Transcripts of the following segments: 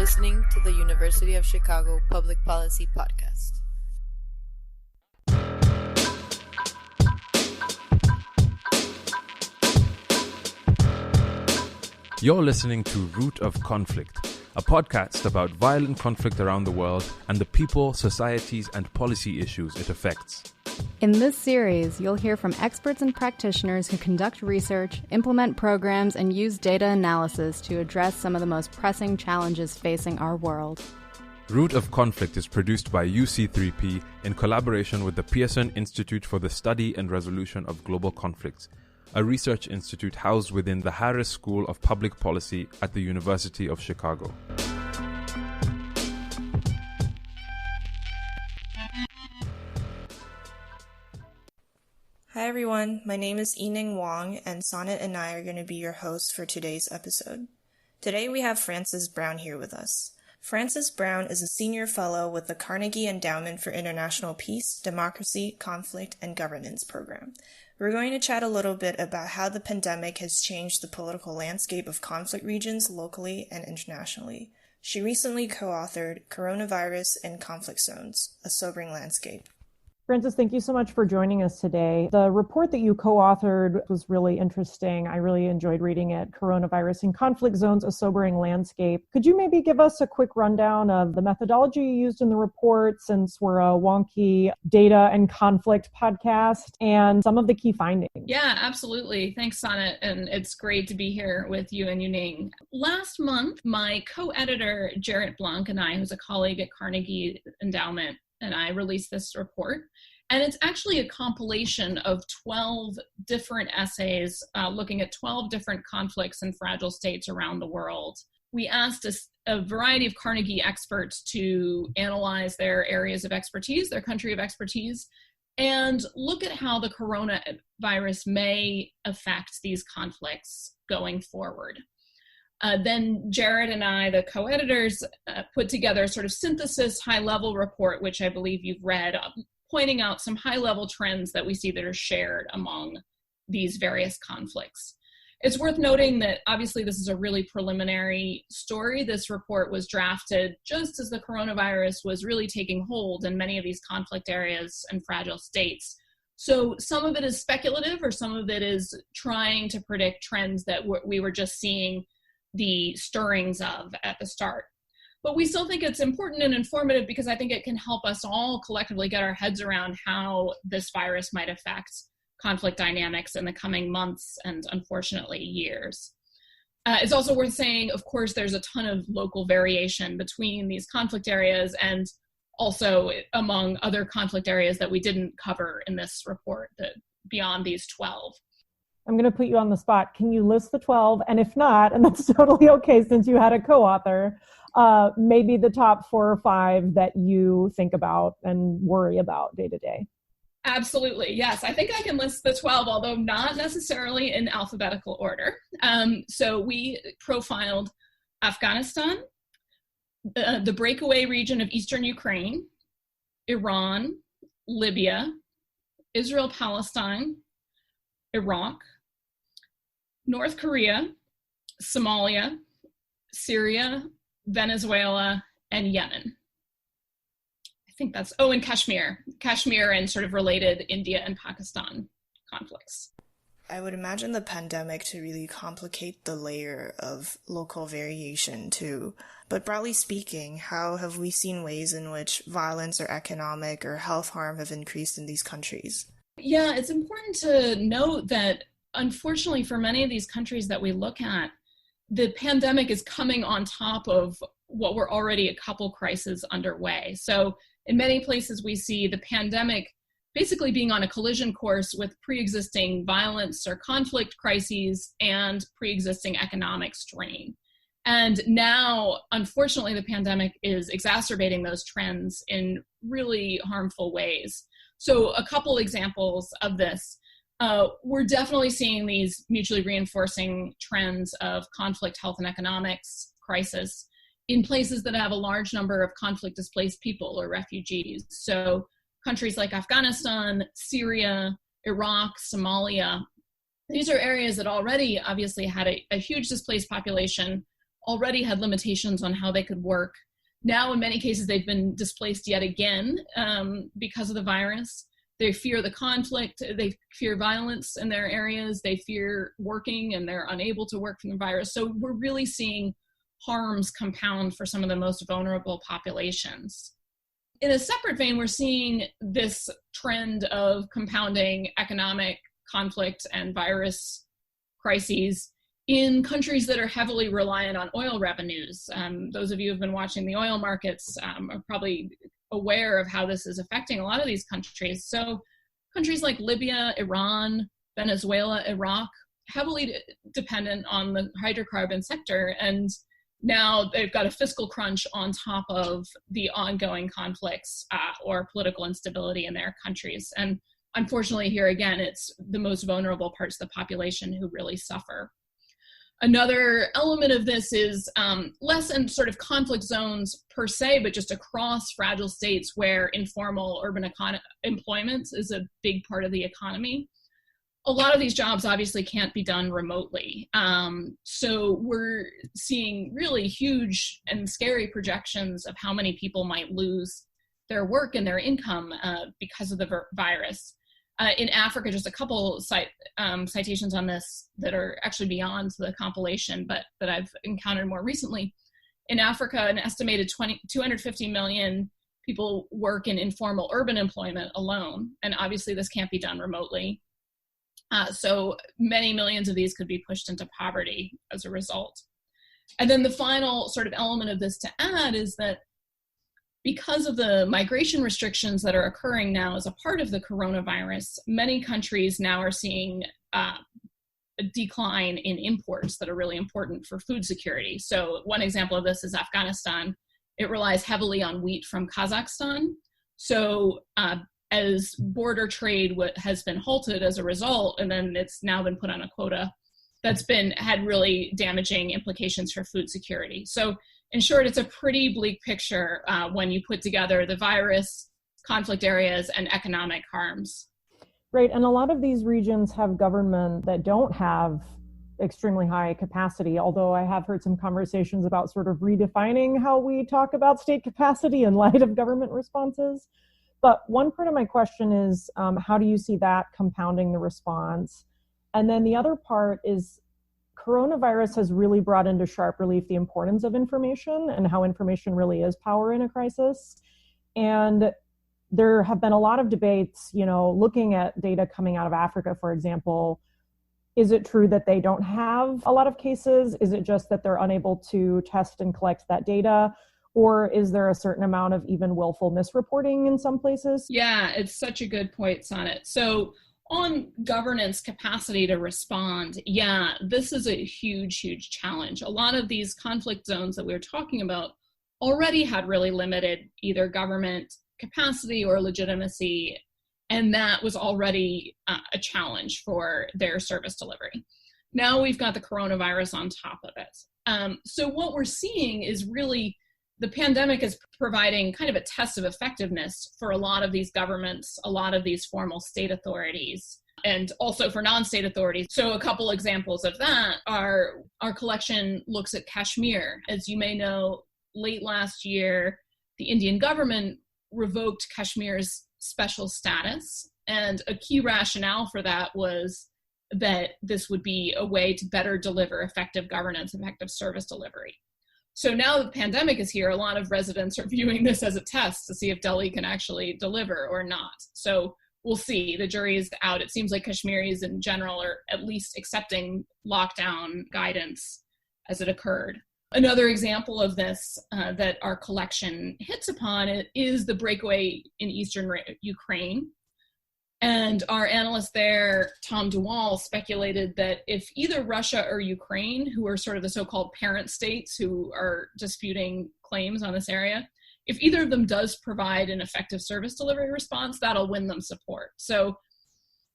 listening to the University of Chicago Public Policy Podcast. You're listening to Root of Conflict, a podcast about violent conflict around the world and the people, societies, and policy issues it affects. In this series, you'll hear from experts and practitioners who conduct research, implement programs, and use data analysis to address some of the most pressing challenges facing our world. Root of Conflict is produced by UC3P in collaboration with the Pearson Institute for the Study and Resolution of Global Conflicts, a research institute housed within the Harris School of Public Policy at the University of Chicago. Hi everyone, my name is Yining Wong, and Sonnet and I are going to be your hosts for today's episode. Today we have Frances Brown here with us. Frances Brown is a senior fellow with the Carnegie Endowment for International Peace, Democracy, Conflict, and Governance program. We're going to chat a little bit about how the pandemic has changed the political landscape of conflict regions locally and internationally. She recently co-authored Coronavirus in Conflict Zones, A Sobering Landscape. Frances, thank you so much for joining us today. The report that you co-authored was really interesting. I really enjoyed reading it. Coronavirus in Conflict Zones, A Sobering Landscape. Could you maybe give us a quick rundown of the methodology you used in the report, since we're a wonky data and conflict podcast, and some of the key findings? Yeah, absolutely. Thanks, Sonnet. And it's great to be here with you and Yining. Last month, my co-editor, Jarrett Blanc, and I, who's a colleague at Carnegie Endowment, and I released this report. And it's actually a compilation of 12 different essays looking at 12 different conflicts and fragile states around the world. We asked a variety of Carnegie experts to analyze their areas of expertise, their country of expertise, and look at how the coronavirus may affect these conflicts going forward. Then Jared and I, the co-editors, put together a sort of synthesis high-level report, which I believe you've read, pointing out some high-level trends that we see that are shared among these various conflicts. It's worth noting that obviously this is a really preliminary story. This report was drafted just as the coronavirus was really taking hold in many of these conflict areas and fragile states. So some of it is speculative, or some of it is trying to predict trends that we were just seeing the stirrings of at the start. But we still think it's important and informative because I think it can help us all collectively get our heads around how this virus might affect conflict dynamics in the coming months and, unfortunately, years. It's also worth saying, of course, there's a ton of local variation between these conflict areas and also among other conflict areas that we didn't cover in this report, beyond these 12. I'm going to put you on the spot. Can you list the 12? And if not, and that's totally okay since you had a co-author, maybe the top 4 or 5 that you think about and worry about day to day. Absolutely. Yes. I think I can list the 12, although not necessarily in alphabetical order. So we profiled Afghanistan, the breakaway region of eastern Ukraine, Iran, Libya, Israel-Palestine, Iraq, North Korea, Somalia, Syria, Venezuela, and Yemen. I think that's, and Kashmir and sort of related India and Pakistan conflicts. I would imagine the pandemic to really complicate the layer of local variation too. But broadly speaking, how have we seen ways in which violence or economic or health harm have increased in these countries? Yeah, it's important to note that, unfortunately, for many of these countries that we look at, the pandemic is coming on top of what were already a couple crises underway. So in many places, we see the pandemic basically being on a collision course with pre-existing violence or conflict crises and pre-existing economic strain. And now, unfortunately, the pandemic is exacerbating those trends in really harmful ways. So a couple examples of this, we're definitely seeing these mutually reinforcing trends of conflict, health, and economics crisis in places that have a large number of conflict-displaced people or refugees. So countries like Afghanistan, Syria, Iraq, Somalia, these are areas that already obviously had a huge displaced population already had limitations on how they could work. Now, in many cases, they've been displaced yet again because of the virus. They fear the conflict, they fear violence in their areas, they fear working, and they're unable to work from the virus. So we're really seeing harms compound for some of the most vulnerable populations. In a separate vein, we're seeing this trend of compounding economic conflict and virus crises in countries that are heavily reliant on oil revenues. Those of you who have been watching the oil markets are probably aware of how this is affecting a lot of these countries. So countries like Libya, Iran, Venezuela, Iraq, heavily dependent on the hydrocarbon sector. And now they've got a fiscal crunch on top of the ongoing conflicts or political instability in their countries. And unfortunately, here again, it's the most vulnerable parts of the population who really suffer. Another element of this is less in sort of conflict zones per se, but just across fragile states where informal urban employment is a big part of the economy. A lot of these jobs obviously can't be done remotely. So we're seeing really huge and scary projections of how many people might lose their work and their income because of the virus. In Africa, just a couple citations on this that are actually beyond the compilation, but that I've encountered more recently. In Africa, an estimated 250 million people work in informal urban employment alone, and obviously this can't be done remotely. So many millions of these could be pushed into poverty as a result. And then the final sort of element of this to add is that because of the migration restrictions that are occurring now as a part of the coronavirus, many countries now are seeing a decline in imports that are really important for food security. So one example of this is Afghanistan. It relies heavily on wheat from Kazakhstan. So as border trade has been halted as a result, and then it's now been put on a quota, that's had really damaging implications for food security. So in short, it's a pretty bleak picture when you put together the virus, conflict areas, and economic harms. Right, and a lot of these regions have government that don't have extremely high capacity, although I have heard some conversations about sort of redefining how we talk about state capacity in light of government responses. But one part of my question is, how do you see that compounding the response? And then the other part is, coronavirus has really brought into sharp relief the importance of information and how information really is power in a crisis. And there have been a lot of debates, looking at data coming out of Africa, for example. Is it true that they don't have a lot of cases? Is it just that they're unable to test and collect that data? Or is there a certain amount of even willful misreporting in some places? Yeah, it's such a good point, Sonnet. So on governance capacity to respond, yeah, this is a huge, huge challenge. A lot of these conflict zones that we were talking about already had really limited either government capacity or legitimacy, and that was already a challenge for their service delivery. Now we've got the coronavirus on top of it. So what we're seeing is really the pandemic is providing kind of a test of effectiveness for a lot of these governments, a lot of these formal state authorities, and also for non-state authorities. So a couple examples of that are our collection looks at Kashmir. As you may know, late last year, the Indian government revoked Kashmir's special status. And a key rationale for that was that this would be a way to better deliver effective governance, effective service delivery. So now that the pandemic is here, a lot of residents are viewing this as a test to see if Delhi can actually deliver or not. So we'll see. The jury is out. It seems like Kashmiris in general are at least accepting lockdown guidance as it occurred. Another example of this that our collection hits upon is the breakaway in eastern Ukraine. And our analyst there, Tom Duwall, speculated that if either Russia or Ukraine, who are sort of the so-called parent states who are disputing claims on this area, if either of them does provide an effective service delivery response, that'll win them support. So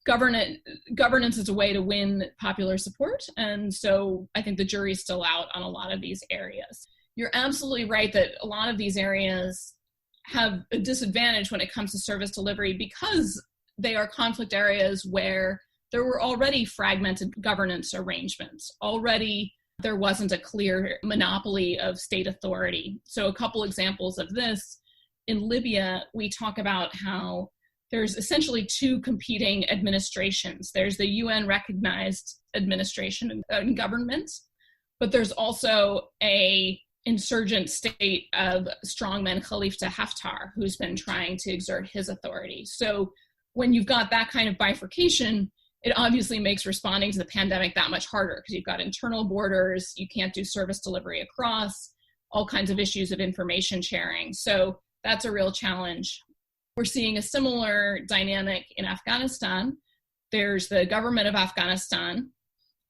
governance is a way to win popular support. And so I think the jury's still out on a lot of these areas. You're absolutely right that a lot of these areas have a disadvantage when it comes to service delivery because they are conflict areas where there were already fragmented governance arrangements, already there wasn't a clear monopoly of state authority. So a couple examples of this. In Libya, we talk about how there's essentially two competing administrations. There's the UN-recognized administration and government, but there's also a insurgent state of strongman Khalifa Haftar, who's been trying to exert his authority. So when you've got that kind of bifurcation, it obviously makes responding to the pandemic that much harder because you've got internal borders, you can't do service delivery across, all kinds of issues of information sharing. So that's a real challenge. We're seeing a similar dynamic in Afghanistan. There's the government of Afghanistan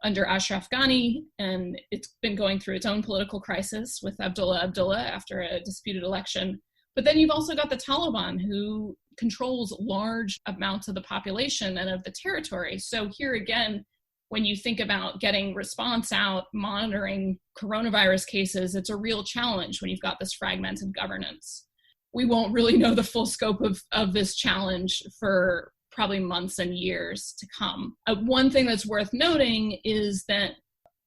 under Ashraf Ghani, and it's been going through its own political crisis with Abdullah after a disputed election. But then you've also got the Taliban, who controls large amounts of the population and of the territory. So here again, when you think about getting response out, monitoring coronavirus cases, it's a real challenge when you've got this fragmented governance. We won't really know the full scope of this challenge for probably months and years to come. One thing that's worth noting is that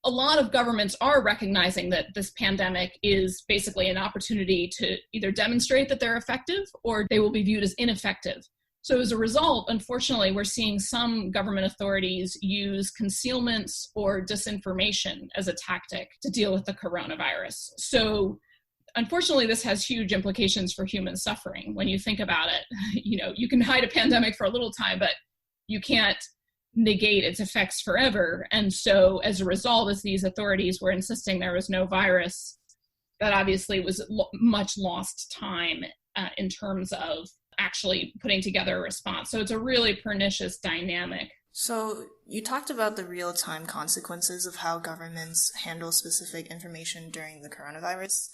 a lot of governments are recognizing that this pandemic is basically an opportunity to either demonstrate that they're effective or they will be viewed as ineffective. So as a result, unfortunately, we're seeing some government authorities use concealments or disinformation as a tactic to deal with the coronavirus. So unfortunately, this has huge implications for human suffering. When you think about it, you can hide a pandemic for a little time, but you can't negate its effects forever. And so as a result, as these authorities were insisting there was no virus, that obviously was much lost time in terms of actually putting together a response. So it's a really pernicious dynamic. So you talked about the real-time consequences of how governments handle specific information during the coronavirus.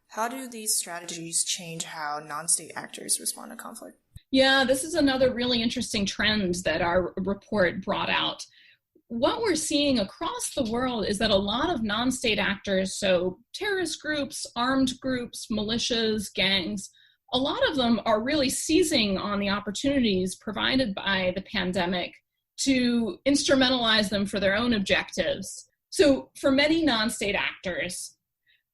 How do these strategies change how non-state actors respond to conflict? Yeah, this is another really interesting trend that our report brought out. What we're seeing across the world is that a lot of non-state actors, so terrorist groups, armed groups, militias, gangs, a lot of them are really seizing on the opportunities provided by the pandemic to instrumentalize them for their own objectives. So for many non-state actors,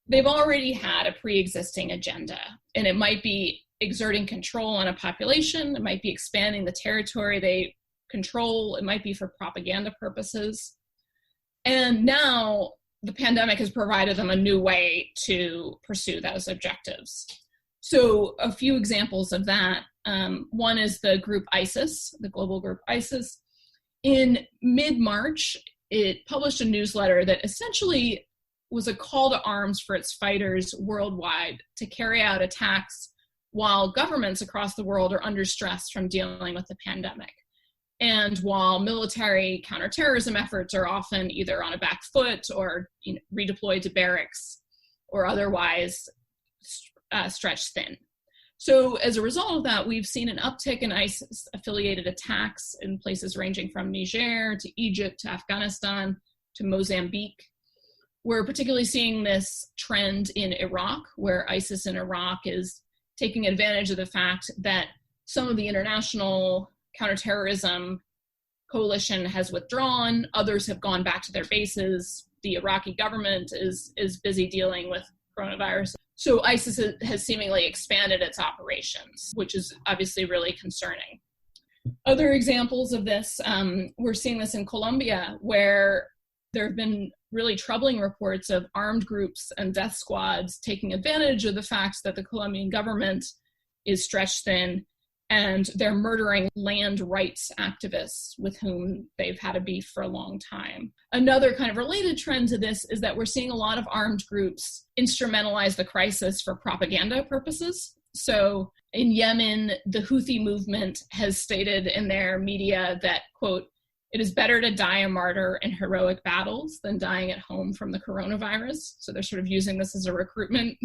they've already had a pre-existing agenda, and it might be exerting control on a population, it might be expanding the territory they control, it might be for propaganda purposes. And now the pandemic has provided them a new way to pursue those objectives. So a few examples of that. One is the group ISIS, the global group ISIS. In mid-March, it published a newsletter that essentially was a call to arms for its fighters worldwide to carry out attacks while governments across the world are under stress from dealing with the pandemic. And while military counterterrorism efforts are often either on a back foot or redeployed to barracks or otherwise stretched thin. So as a result of that, we've seen an uptick in ISIS-affiliated attacks in places ranging from Niger to Egypt to Afghanistan to Mozambique. We're particularly seeing this trend in Iraq, where ISIS in Iraq is taking advantage of the fact that some of the international counterterrorism coalition has withdrawn, others have gone back to their bases. The Iraqi government is busy dealing with coronavirus. So ISIS has seemingly expanded its operations, which is obviously really concerning. Other examples of this, we're seeing this in Colombia, where there have been really troubling reports of armed groups and death squads taking advantage of the fact that the Colombian government is stretched thin, and they're murdering land rights activists with whom they've had a beef for a long time. Another kind of related trend to this is that we're seeing a lot of armed groups instrumentalize the crisis for propaganda purposes. So in Yemen, the Houthi movement has stated in their media that, quote, "It is better to die a martyr in heroic battles than dying at home from the coronavirus." So they're sort of using this as a recruitment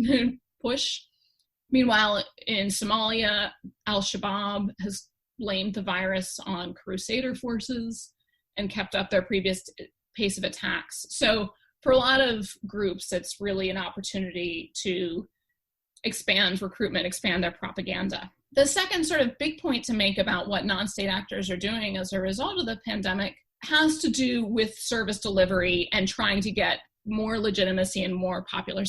push. Meanwhile, in Somalia, al-Shabaab has blamed the virus on crusader forces and kept up their previous pace of attacks. So for a lot of groups, it's really an opportunity to expand recruitment, expand their propaganda. The second sort of big point to make about what non-state actors are doing as a result of the pandemic has to do with service delivery and trying to get more legitimacy and more popular